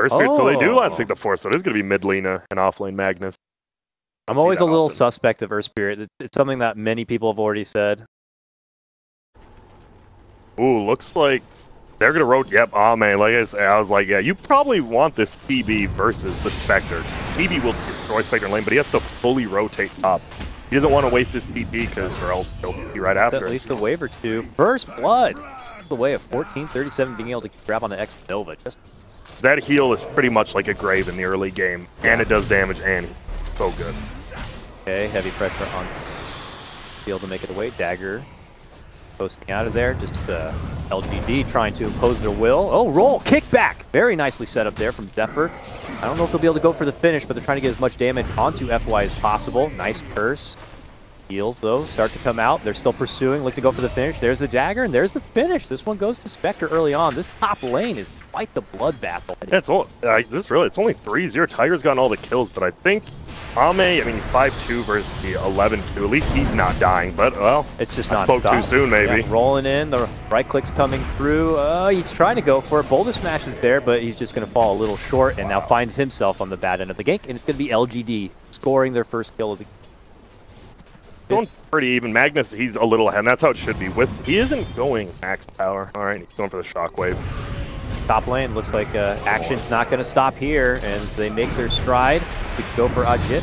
First pick, so they do last pick the 4, so it is going to be mid lane and off lane Magnus. I'm always a little suspect of Earth Spirit. It's something that many people have already said. Ooh, looks like they're going to rotate. Yep, oh man, like I was like, yeah, you probably want this TB versus the Spectre. TB will destroy Spectre lane, but he has to fully rotate top. He doesn't want to waste his TP because or else he'll be right after. At least a wave or two. First blood. The way of 14-37 being able to grab on the xNova. Just that heal is pretty much like a grave in the early game, and it does damage, and so good. Okay, heavy pressure on be able to make it away. Dagger posting out of there. Just LGD trying to impose their will. Oh, roll, kickback. Very nicely set up there from Xepher. I don't know if they'll be able to go for the finish, but they're trying to get as much damage onto FY as possible. Nice curse. Heals, though, start to come out. They're still pursuing, look to go for the finish. There's the dagger, and there's the finish. This one goes to Spectre early on. This top lane is quite the bloodbath already. Yeah, it's only 3-0. Tiger's gotten all the kills, but I think Ame, I mean, he's 5-2 versus the 11-2. At least he's not dying, but, well, it's just I spoke too soon, maybe. Yeah, rolling in, the right click's coming through. He's trying to go for it. Boulder Smash is there, but he's just going to fall a little short, and now finds himself on the bad end of the gank, and it's going to be LGD scoring their first kill of the game. Going pretty even. Magnus, he's a little ahead, and that's how it should be. He isn't going max power. All right, he's going for the shockwave. Top lane looks like action's not going to stop here, and they make their stride. We go for Ahjit,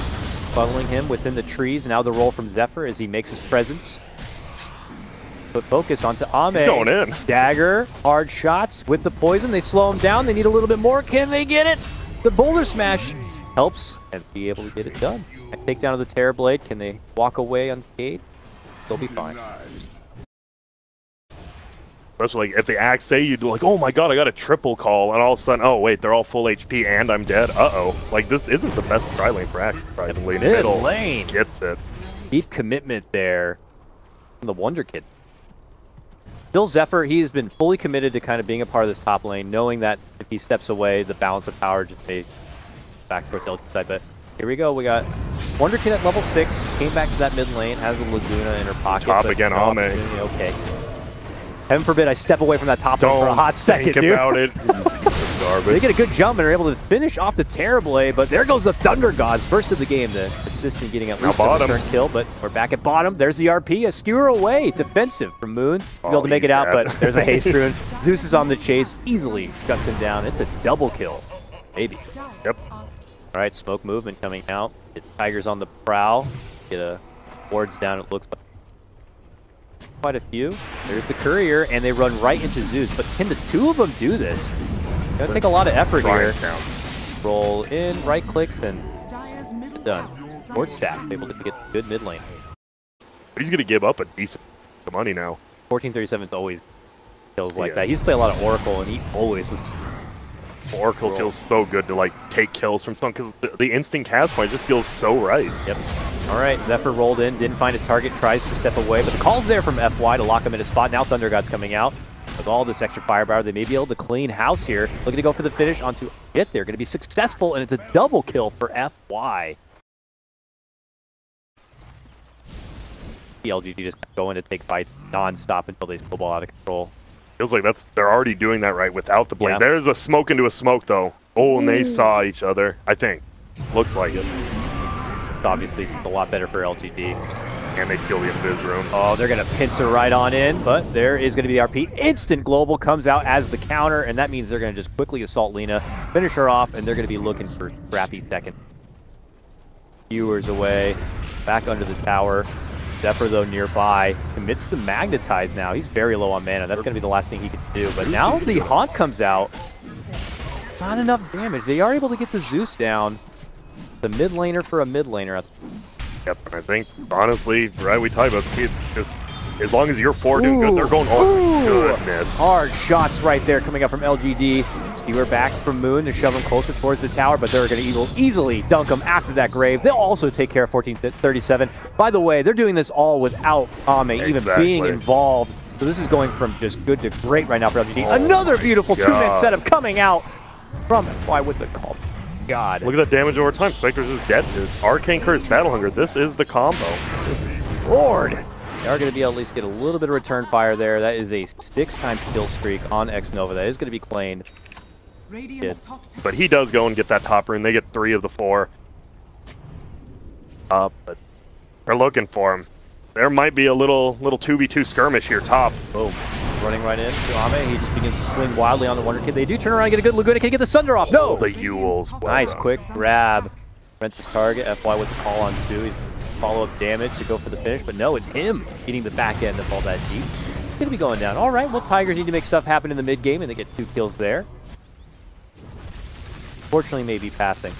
funneling him within the trees. Now the roll from Xepher as he makes his presence. Put focus onto Ame. He's going in. Dagger, hard shots with the poison. They slow him down. They need a little bit more. Can they get it? The Boulder Smash helps and be able to get it done. Take down of the Terror Blade. Can they walk away unscathed? They'll be fine. Especially like if the Axe say you'd like, oh my god, I got a triple call, and all of a sudden, oh wait, they're all full HP and I'm dead. Uh-oh. Like this isn't the best tri lane for Axe, surprisingly. Middle lane gets it. Deep commitment there from the Wonder Kid. Still Xepher, he's been fully committed to kind of being a part of this top lane, knowing that if he steps away, the balance of power just stays back towards the LG side. But here we go. We got Wonder Kid at level 6. Came back to that mid lane. Has the Laguna in her pocket. Top again, Ame. Okay. Heaven forbid I step away from that top lane for a hot second, dude. About it. They get a good jump and are able to finish off the Terror Blade, but there goes the Thunder Gods. First of the game, the assistant getting at least a return kill, but we're back at bottom. There's the RP, a skewer away. Defensive from Moon. To be able to make it out, but there's a haste rune. Zeus is on the chase, easily cuts him down. It's a double kill. Maybe. Yep. All right, smoke movement coming out. Tiger's on the prowl. Get a wards down, it looks like. Quite a few. There's the courier, and they run right into Zeus. But can the two of them do this? Gonna take a lot of effort here. Roll in, right clicks, and done. Ward staff able to get good mid lane. He's gonna give up a decent money now. 1437 is always kills like that. He's played a lot of Oracle, and he always was. Oracle feels so good to like take kills from someone because the instant cast point just feels so right. Yep. All right, Xepher rolled in, didn't find his target, tries to step away, but the call's there from FY to lock him in a spot. Now Thunder God's coming out. With all this extra firepower, they may be able to clean house here. Looking to go for the finish onto Ahjit. They're going to be successful, and it's a double kill for FY. LGD just going to take fights non-stop until they snowball out of control. Feels like they're already doing that right without the blade. Yeah. There's a smoke into a smoke, though. Oh, and they saw each other, I think. Looks like it. It's obviously a lot better for LGD. And they steal the Invis room. Oh, they're going to pincer right on in, but there is going to be the RP. Instant global comes out as the counter, and that means they're going to just quickly assault Lina, finish her off, and they're going to be looking for scrappy second. Viewers away, back under the tower. Xepher, though, nearby, commits the Magnetize now. He's very low on mana. That's going to be the last thing he can do. But now the Haunt comes out. Not enough damage. They are able to get the Zeus down. The mid laner for a mid laner. Yep, I think, honestly, right, we talked about it, just as long as you're four doing good, they're going, oh, goodness. Hard shots right there coming up from LGD. Skewer back from Moon to shove him closer towards the tower, but they're going to easily dunk him after that grave. They'll also take care of 1437. By the way, they're doing this all without Ame even being involved. So this is going from just good to great right now for LGD. Oh, another beautiful two-man setup coming out from FY with the call. God. Look at that damage over time. Spectre's just dead, dude. Arcane Curse, Battle Hunger. This is the combo. Lord. They are going to be able to at least get a little bit of return fire there. That is a 6 times kill streak on xNova. That is going to be claimed. But he does go and get that top rune. They get 3 of the 4. But they're looking for him. There might be a little 2v2 skirmish here top. Boom. Running right in to Ame. He just begins to swing wildly on the Wonder Kid. They do turn around and get a good Laguna. Can he get the Sunder off? No! The Yules. Well nice, done. quick grab. Rents his target. FY with the call on 2. He's follow-up damage to go for the finish, but no, it's him hitting the back end of all that deep. He's going to be going down. All right, well, Tigers need to make stuff happen in the mid-game, and they get 2 kills there. Fortunately, maybe passing.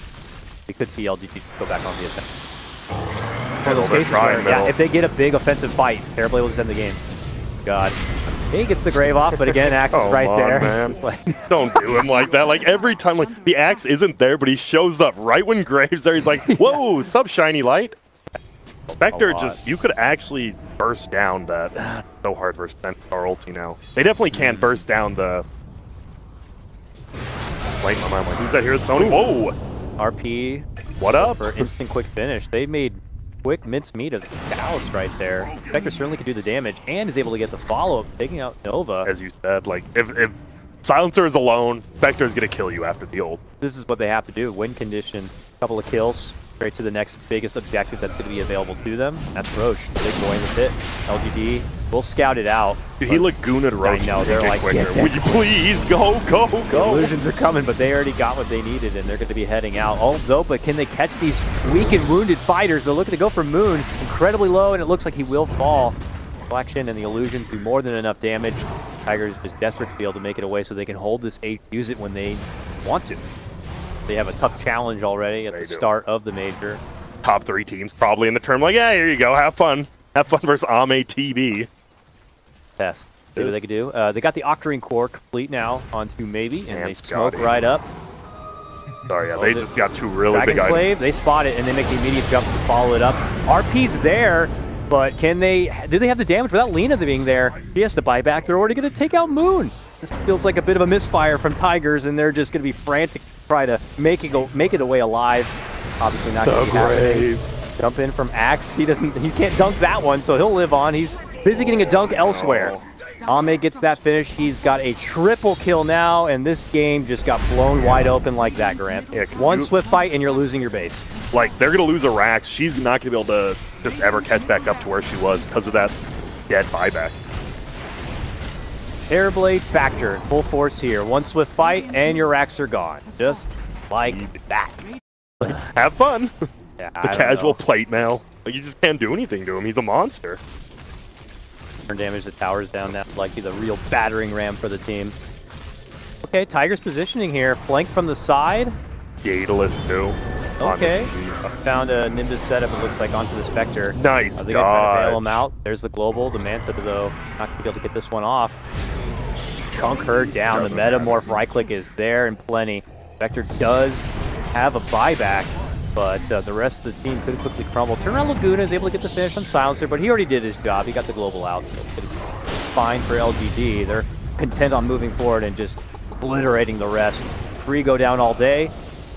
We could see LGD go back on the offense. One of those cases where, yeah, if they get a big offensive fight, Terrorblade will just end the game. God. He gets the grave off, but again, Axe is right there. Man. Like don't do him like that. Like every time, like the Axe isn't there, but he shows up right when Graves there. He's like, "Whoa, sub shiny light." Spectre just, you could actually burst down that. So hard versus our ulti now. They definitely can't burst down the. Like my mind, like who's that here? Sony. Whoa. RP. What up? For instant quick finish. They made quick mincemeat of Chalice right there. Spectre certainly could do the damage and is able to get the follow-up, taking out Nova. As you said, like if Silencer is alone, Spectre is gonna kill you after the ult. This is what they have to do. Win condition, couple of kills, straight to the next biggest objective that's going to be available to them. That's Roche, the big boy in the pit. LGD will scout it out. Dude, he Laguna'd Roche. I know, they're like, would you please go? The illusions are coming, but they already got what they needed, and they're going to be heading out. Although, but can they catch these weak and wounded fighters? They're looking to go for Moon, incredibly low, and it looks like he will fall. Reflection and the illusions do more than enough damage. Tigers is desperate to be able to make it away so they can hold this 8, use it when they want to. They have a tough challenge already at the start of the major. Top 3 teams probably in the term, like, yeah, here you go, have fun. Have fun versus Ame TV. Test. See what they can do. They got the Octarine core complete now onto Maybe, and they smoke Scotty. right up. Sorry, yeah, they just got 2 really Dragon big Slave, items. they spot it, and they make the immediate jump to follow it up. RP's there, but can they, do they have the damage without Lina being there? He has to buy back. They're already going to take out Moon. This feels like a bit of a misfire from Tigers, and they're just going to be frantic to try to make it away alive. Obviously not going to be happening. Jump in from Axe. He can't dunk that one, so he'll live on. He's busy getting a dunk elsewhere. Ame gets that finish. He's got a triple kill now, and this game just got blown wide open like that, Grant. Yeah, one swift fight, and you're losing your base. Like, they're going to lose a Rax. She's not going to be able to just ever catch back up to where she was because of that dead buyback. Airblade factor, full force here. One swift fight, and your racks are gone. Just like that. Have fun. Yeah, the casual plate mail. Like, you just can't do anything to him. He's a monster. Turn damage, the tower's down now. Likely the real battering ram for the team. Okay, Tigers positioning here. Flank from the side. Daedalus too. Okay. Found a Nimbus setup, it looks like, onto the Spectre. Nice. They're going to try to bail him out. There's the global. The Manta, though, not going to be able to get this one off. Chunk her down. The Metamorph right click is there and plenty. Spectre does have a buyback, but the rest of the team could quickly crumble. Turnaround Laguna is able to get the finish on Silencer, but he already did his job. He got the global out, so it's fine for LGD. They're content on moving forward and just obliterating the rest. 3 go down all day.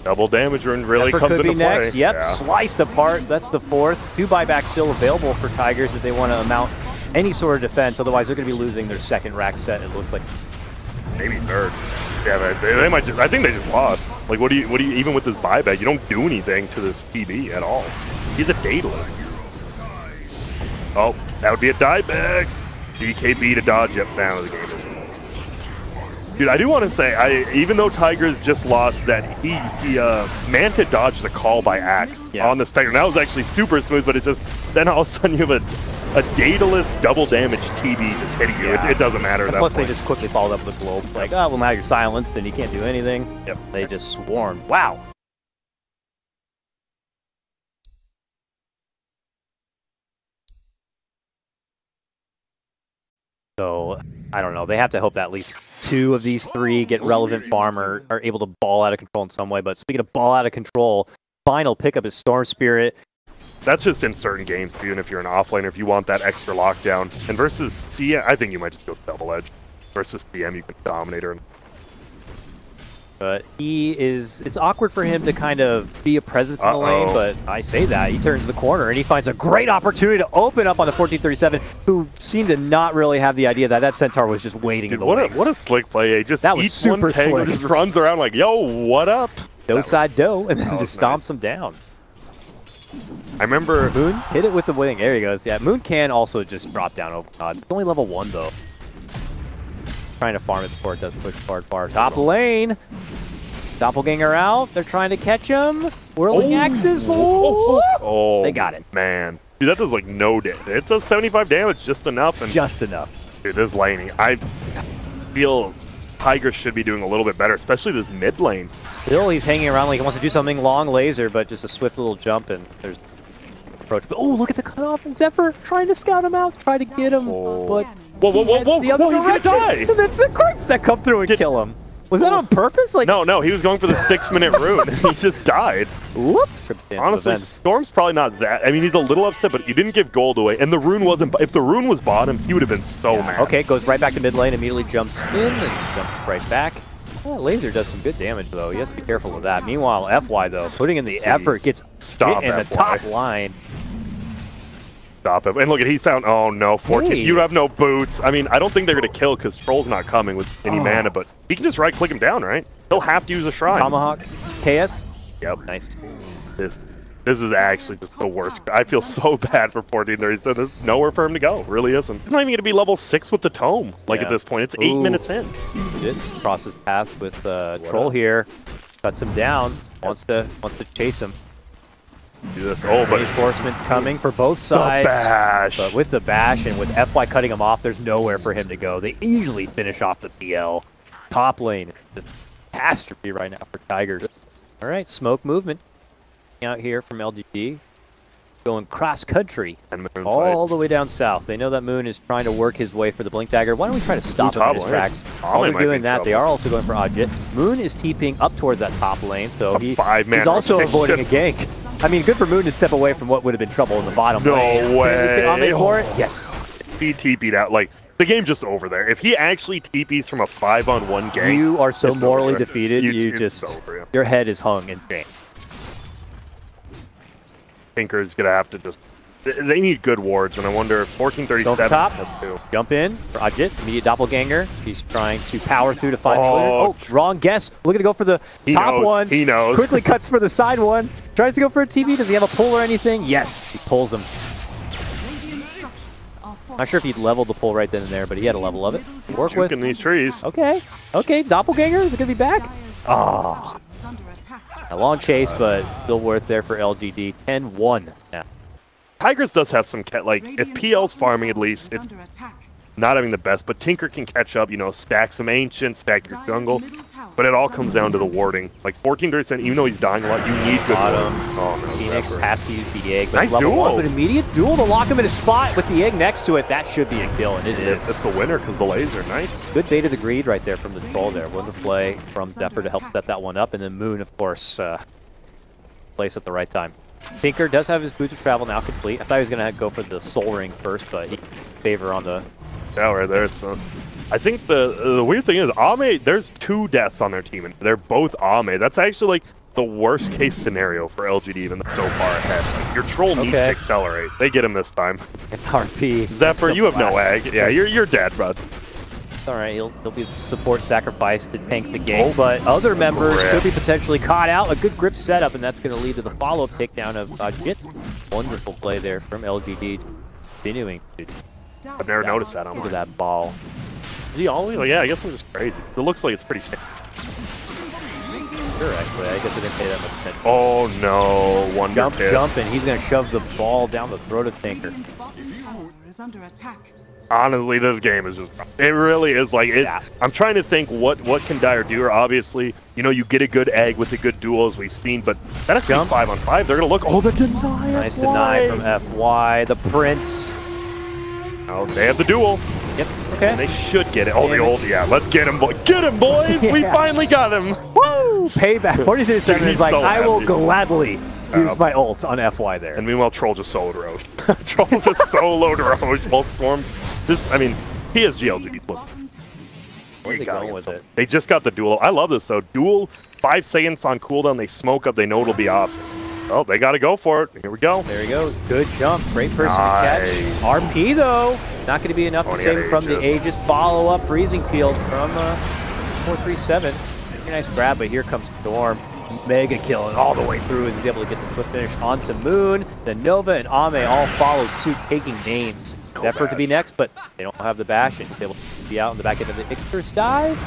Double damage rune really Xepher comes could into be play. next. Yep, yeah. Sliced apart. That's the 4th. 2 buybacks still available for Tigers if they want to mount any sort of defense. Otherwise, they're going to be losing their 2nd rack set. It looks like Maybe 3rd. Yeah, they might just. I think they just lost. Like, what do you? Even with this buyback, you don't do anything to this PB at all. He's a Daedalus. Oh, that would be a dieback. DKB to dodge up down to the game. Dude, I do want to say, even though Tigers just lost, that he Manta dodged the call by Axe on the Spectre. That was actually super smooth, but it just, then all of a sudden you have a Daedalus double damage TB just hitting you. It doesn't matter. And plus, they just quickly followed up with the globe. Like, oh, well, now you're silenced, and you can't do anything. Yep. They just swarmed. Wow. So, I don't know. They have to hope that at least 2 of these 3 get relevant farm or are able to ball out of control in some way. But speaking of ball out of control, final pickup is Storm Spirit. That's just in certain games, too, and if you're an offlaner, if you want that extra lockdown. And versus CM, I think you might just go double edge. Versus CM, you can Dominator. But it's awkward for him to kind of be a presence in the lane, but I say that. He turns the corner and he finds a great opportunity to open up on the 1437, who seemed to not really have the idea that that Centaur was just waiting in the wings. What a slick play. He just that was super slick. Just runs around like, yo, what up? Doe side doe, and then just stomps him down. I remember Moon hit it with the wing. There he goes. Yeah, Moon can also just drop down over odds. It's only level 1 though. Trying to farm it before it does push far. Top lane. Doppelganger out. They're trying to catch him. Whirling axes. Oh, they got it. Man. Dude, that does like no damage. It does 75 damage, just enough. And just enough. Dude, this laning, I feel Tigers should be doing a little bit better, especially this mid lane. Still, he's hanging around like he wants to do something long laser, but just a swift little jump, and there's approach. Oh, look at the cutoff, and Xepher trying to scout him out, try to get him, but whoa, the other he's gonna die. And that's the crits that come through and kill him. Was that on purpose? Like no, he was going for the 6-minute rune. He just died. Whoops. Honestly, Storm's probably not that. I mean, he's a little upset, but you didn't give gold away, and the rune wasn't. If the rune was bottom, he would have been so mad. Okay, goes right back to mid lane, immediately jumps in, and jumps right back. Laser does some good damage, though. You have to be careful of that. Meanwhile, FY, though, putting in the effort, gets hit in the top line. Stop him. And look at, he found, oh no, 14. Hey. You have no boots. I mean, I don't think they're going to kill because Troll's not coming with any mana, but he can just right-click him down, right? He'll have to use a shrine. Tomahawk. KS? Yep. Nice. This is actually just the worst. I feel so bad for 1437. There's nowhere for him to go. Really isn't. He's not even going to be level 6 with the tome. Like at this point, it's 8 minutes in. It crosses paths with Troll here. Cuts him down. Wants to chase him. Do this. Oh, but reinforcements coming for both sides. The bash. But with the bash and with FY cutting him off, there's nowhere for him to go. They easily finish off the PL. Top lane. It's a catastrophe right now for Tigers. All right, smoke movement out here from LGD. Going cross country all the way down south. They know that Moon is trying to work his way for the Blink Dagger. Why don't we try to stop him in his tracks? While they're doing that, they are also going for Ahjit. Moon is TPing up towards that top lane, so he's also avoiding a gank. I mean, good for Moon to step away from what would have been trouble in the bottom lane. No way. Can he get for it? Yes. He TP'd out. Like, the game's just over there. If he actually TP's from a 5-on-1 gank, you are so morally defeated. Your head is hung in shame. Tinker's gonna have to just. They need good wards, and I wonder if 1437 has to. Jump in for Ahjit, immediate doppelganger. He's trying to power through to find the winner. Oh, wrong guess. Looking to go for the top one. He knows. Quickly cuts for the side one. Tries to go for a TP. Does he have a pull or anything? Yes, he pulls him. Not sure if he'd leveled the pull right then and there, but he had a level of it to work with. In these trees. Okay, doppelganger. Is it gonna be back? Oh. A long chase, but still worth there for LGD. 10-1 now. Tigers does have some, like, if PL's farming at least, it's not having the best, but Tinker can catch up, you know, stack some Ancient, stack your jungle, but it all comes down to the warding. Like, 1437, even though he's dying a lot, you need good wards. Oh, no, Phoenix has to use the egg, but nice level duel. 1, but immediate duel to lock him in a spot with the egg next to it. That should be a kill, and it is. It's the winner because the laser, nice. Good bait of the greed right there from the Troll there. Wonderful play from Xepher to help set that one up, and then Moon, of course, place at the right time. Tinker does have his boots of travel now complete. I thought he was going to go for the soul ring first, but he favor on the... Yeah, right there. So I think the weird thing is, Ame, there's 2 deaths on their team, and they're both Ame. That's actually like the worst case scenario for LGD, even though so far ahead. Like, your Troll needs to accelerate. They get him this time. RP. Xepher, you have no egg. Yeah, you're dead, bud. All right, he'll be the support sacrifice to tank the game, but other members could be potentially caught out. A good grip setup, and that's going to lead to the follow-up takedown of Ahjit. Wonderful play there from LGD, continuing to... I've never noticed that. Look at that ball. Is he always? Like, yeah, I guess I'm just crazy. It looks like it's pretty standard. Sure, actually. I guess I didn't pay that much attention. Oh, no. Wonder Kid. Jump, and he's going to shove the ball down the throat of Tinker. Honestly, this game is just, it really is like, I'm trying to think what can Dire do. Obviously, you know, you get a good egg with a good duel as we've seen, but that has to be 5-on-5. They're going to look, oh, the deny. Nice deny from FY. The Prince. Oh, they have the duel. Yep, okay. And they should get it. Oh, the old, let's get him, boy. Get him, boys. We finally got him. Woo! Payback. 42-7 is like, I will gladly use my ult on FY there. And meanwhile, Troll just soloed Roche. Troll just soloed Roche while Storm. This, I mean, PSG.LGD. Where are they going with it? They just got the duel. I love this though. Duel, 5 seconds on cooldown. They smoke up. They know it'll be off. Oh, they got to go for it. Here we go. There we go. Good jump. Great person to catch. RP though, not going to be enough to save him from the Aegis. Follow up freezing field from 437. Very nice grab, but here comes Storm. Mega killing all the way through as he's able to get the quick finish onto Moon. Then Nova and Ame all follow suit, taking names. Xepher to be next, but they don't have the bash, and he's able to be out in the back end of the Icarus dive.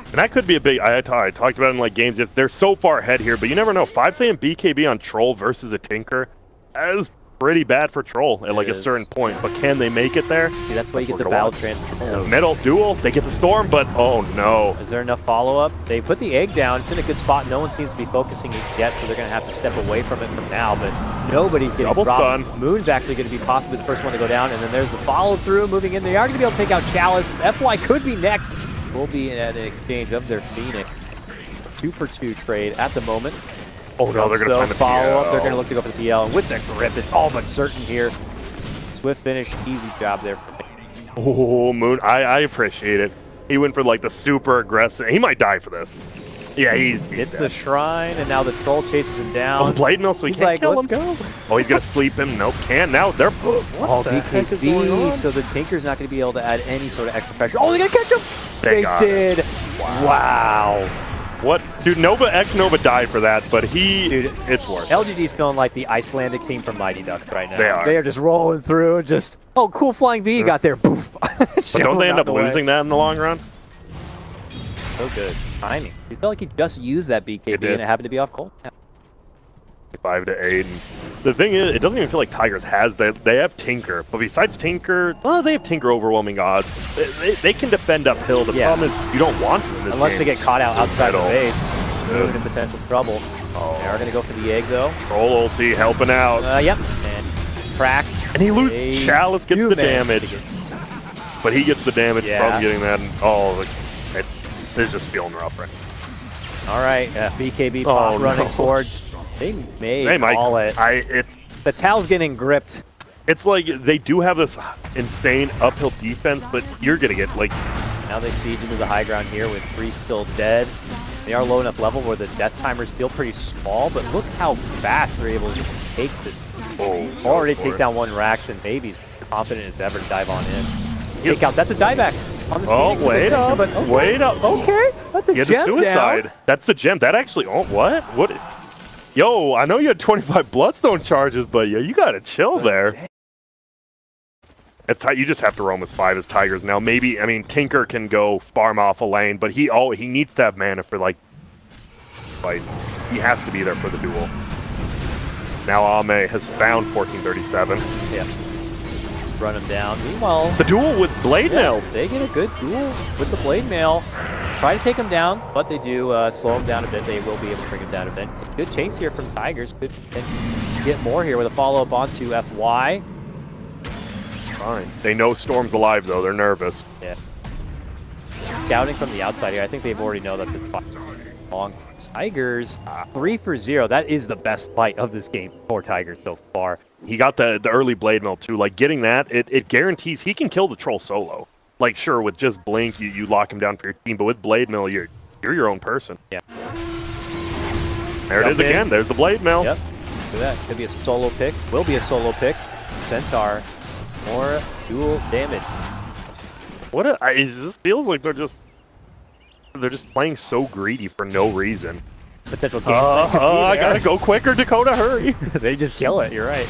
And that could be a big, I talked about it in like games, if they're so far ahead here, but you never know. 5 saying BKB on Troll versus a Tinker, that is pretty bad for Troll at like a certain point, but can they make it there? See, that's why you get the battle transfer. Middle duel, they get the Storm, but oh no. Is there enough follow-up? They put the egg down, it's in a good spot, no one seems to be focusing it yet, so they're going to have to step away from it from now, but nobody's getting double dropped. stun. Moon's actually going to be possibly the first one to go down, and then there's the follow-through, moving in. They are going to be able to take out Chalice. FY could be next. We'll be at an exchange of their Phoenix. 2-for-2 trade at the moment. Oh no, they're going to find the follow-up. They're going to look to go for the PL, and with the grip, it's all but certain here. Swift finish, easy job there for me. Oh, Moon, I appreciate it. He went for like the super aggressive. He might die for this. Yeah, he's It's the shrine, and now the Troll chases him down. Oh, Blade Mill, so he can't kill him. Go. Oh, he's going to sleep him. Nope, can't. Now they're... What the heck is going on? So the Tinker's not going to be able to add any sort of extra pressure. Oh, they're going to catch him! They did. Wow. What? Dude, xNova died for that, but it's worth it. LGD's feeling like the Icelandic team from Mighty Ducks right now. They are. They are just rolling through, just, oh, cool flying V got there, poof. But don't they end up losing that in the long run? So good. Timing. He felt like he just used that BKB and it happened to be off cold. 5 to 8. And the thing is, it doesn't even feel like Tigers has that. They have Tinker, but besides Tinker, well, they have Tinker overwhelming odds. They can defend uphill. The problem is you don't want to in this Unless game. they get caught out outside the base. Moon's in potential trouble. Oh. They are going to go for the egg though. Troll ulti helping out. Yep. And crack. And he loses. Chalice gets the damage. But he gets the damage from getting that. And, oh, they're just feeling rough right now. All right, BKB pop running forward. They may call it. The Tal's getting gripped. It's like they do have this insane uphill defense, but you're going to get like... Now they siege into the high ground here with 3 still dead. They are low enough level where the death timers feel pretty small, but look how fast they're able to take this. Already take down 1 Rax, and Baby's confident as ever to dive on in. Take out, that's a dieback on this Phoenix. Wait up, wait up. Okay, that's a gem suicide. Down. That's the gem. That actually, what? Yo, I know you had 25 Bloodstone charges, but yeah, you gotta chill there. You just have to roam as 5 as Tigers now. Maybe, I mean, Tinker can go farm off a lane, but he needs to have mana for like fights. He has to be there for the duel. Now Ame has found 1437. Yeah. Run him down. Meanwhile, the duel with Blade Mail. They get a good duel with the Blade Mail. Try to take him down, but they do slow him down a bit. They will be able to bring him down a bit. Good chase here from Tigers. Could get more here with a follow-up onto FY. Fine. They know Storm's alive, though. They're nervous. Yeah. Scouting from the outside here. I think they've already know that this fight is long. Tigers, 3 for 0. That is the best fight of this game for Tigers so far. He got the early Blade Mill, too. Like, getting that, it guarantees he can kill the Troll solo. Like, sure, with just Blink, you lock him down for your team, but with Blade Mill, you're your own person. Yeah. There it is again. There's the Blade Mill. Yep. Look at that. Could be a solo pick. Will be a solo pick. Centaur. More dual damage. It just feels like they're just playing so greedy for no reason. Potential game. I gotta go quicker, Dakota, hurry. They just kill it, you're right.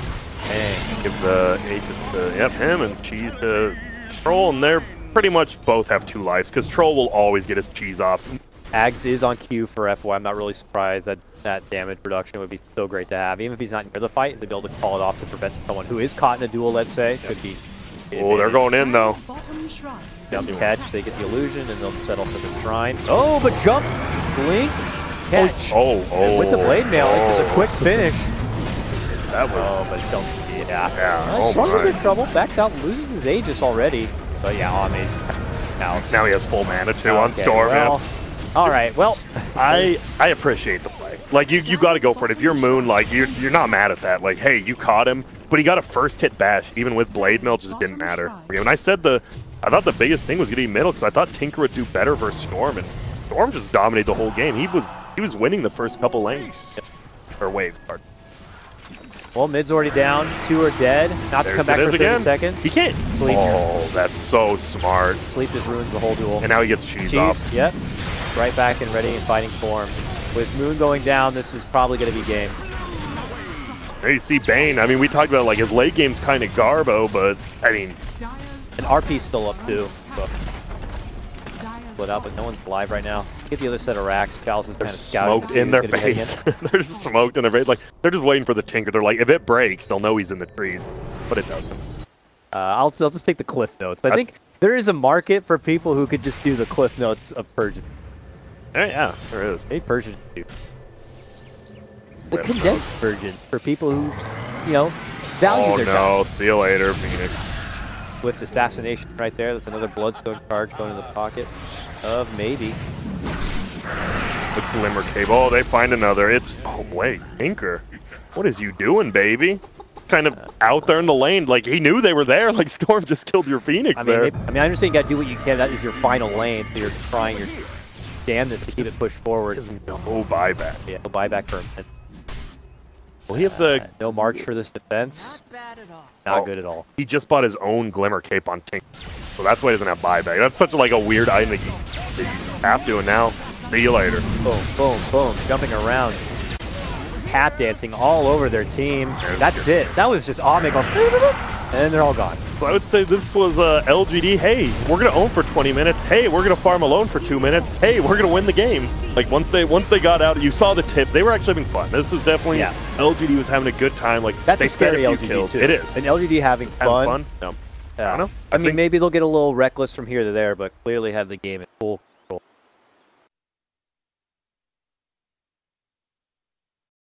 Dang. Give the Aegis to him and Cheese to Troll, and they're pretty much both have 2 lives, because Troll will always get his cheese off. Ags is on cue for FY. I'm not really surprised that that damage reduction would be so great to have. Even if he's not near the fight, to be able to call it off to prevent someone who is caught in a duel, let's say, could be... Oh, they're going in, though. Jump catch, they get the illusion, and they'll settle for the shrine. Oh, but jump, blink, catch. And with the Blade Mail, it's just a quick finish. That was... but still, Strong's in trouble, backs out, loses his Aegis already. But yeah, now he has full mana, too, on Storm. Well, all right, well... I appreciate the play. Like, you got to go for it. If you're Moon, like, you're not mad at that. Like, hey, you caught him. But he got a first hit bash, even with Blade Mill, just didn't matter. And I said I thought the biggest thing was getting middle, because I thought Tinker would do better versus Storm, and Storm just dominated the whole game. He was winning the first couple lanes. Or waves, pardon. Well, mid's already down. 2 are dead. Not to come back for 30 seconds. He can't. Sleep. Oh, that's so smart. Sleep just ruins the whole duel. And now he gets cheesed off. Yep. Right back and ready and fighting form. With Moon going down, this is probably going to be game. There you see Bane. I mean, we talked about like his late game's kind of garbo, but I mean, and RP's still up too. So. Split out, but no one's alive right now. Get the other set of racks. Chalice is kind of scouting. Smoked in their face. They're just smoked in their face. Like they're just waiting for the Tinker. They're like, if it breaks, they'll know he's in the trees. But it doesn't. I'll just take the cliff notes. I think there is a market for people who could just do the cliff notes of Persian. Yeah, there is. Maybe Persian too. The condensed version for people who, you know, value their time. Oh no, see you later, Phoenix. Swift assassination right there. That's another Bloodstone charge going to the pocket of maybe. The Glimmer Cable. Oh, they find another. It's, oh wait, Tinker. What is you doing, baby? Kind of out there in the lane. Like, he knew they were there. Like, Storm just killed your Phoenix there. I understand you got to do what you can. That is your final lane, so you're trying your damnedest to keep it pushed forward. No buyback. Yeah, no buyback for a minute. Well, he have the... no march for this defense. Not good at all. He just bought his own Glimmer Cape on Tinker. So that's why he doesn't have buyback. That's such like a weird item that you have to, and now, see you later. Boom, boom, boom. Jumping around. Tap dancing all over their team. That's it. That was just Omeg on, and they're all gone. So I would say this was LGD. Hey, we're gonna own for 20 minutes. Hey, we're gonna farm alone for 2 minutes. Hey, we're gonna win the game. Like once they got out, you saw the tips. They were actually having fun. This is definitely LGD was having a good time. Like that's a scary LGD too. It is. And LGD having fun. No. I don't know. I mean, maybe they'll get a little reckless from here to there, but clearly have the game in full